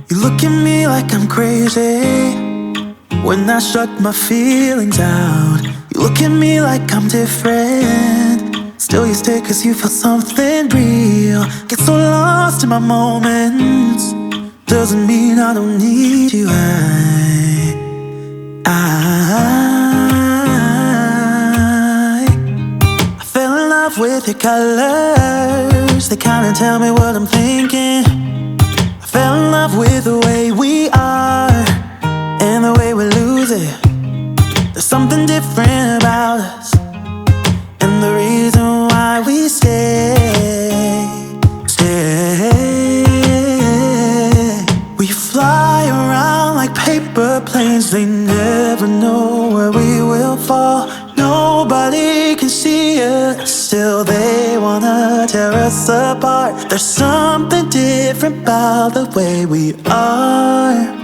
You look at me like I'm crazy when I shut my feelings out. You look at me like I'm different, still you stay cause you feel something real. Get so lost in my moments, doesn't mean I don't need you. I fell in love with your colors, they kinda tell me what I'm thinking. I fell in love with the way we are and the way we lose it. There's something different about us, and the reason why we stay. We fly around like paper planes, they never know where we will fall. Nobody can see us, still they wanna tear us apart. There's something different about the way we are.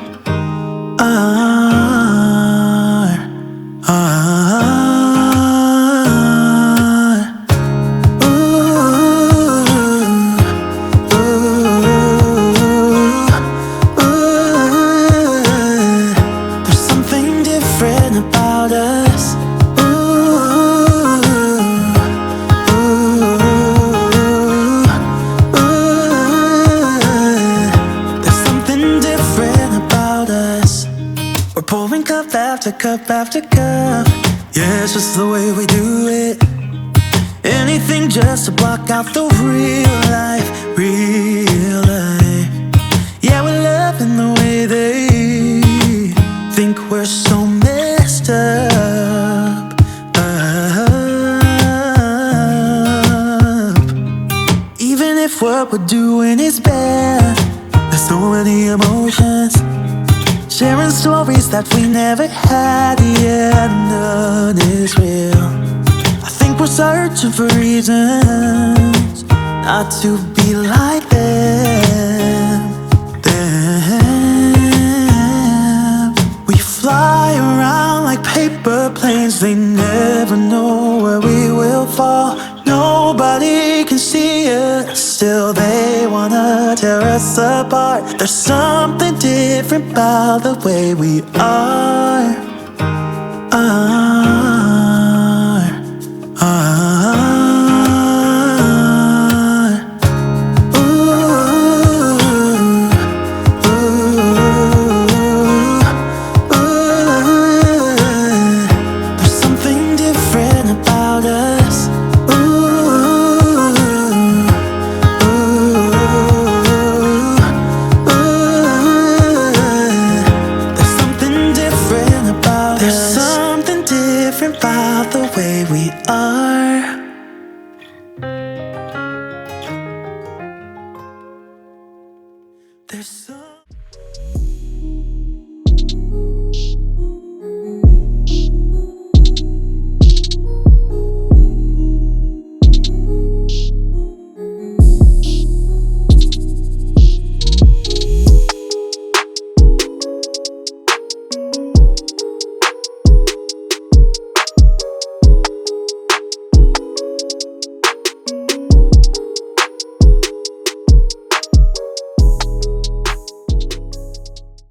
There's something different about us. There's something different about us. We're pouring cup after cup after cup. Yeah, it's just the way we do it. Anything just to block out the real life, real life. Yeah, we're loving the way they think we're so messed up. Even if what we're doing is bad, there's so many emotions, sharing stories that we never had. Yeah, none is real. I think we're searching for reasons not to be like them. We fly around like paper planes, they never know where we will fall. Nobody can see us, still they wanna tear us apart. There's something different about the way we are.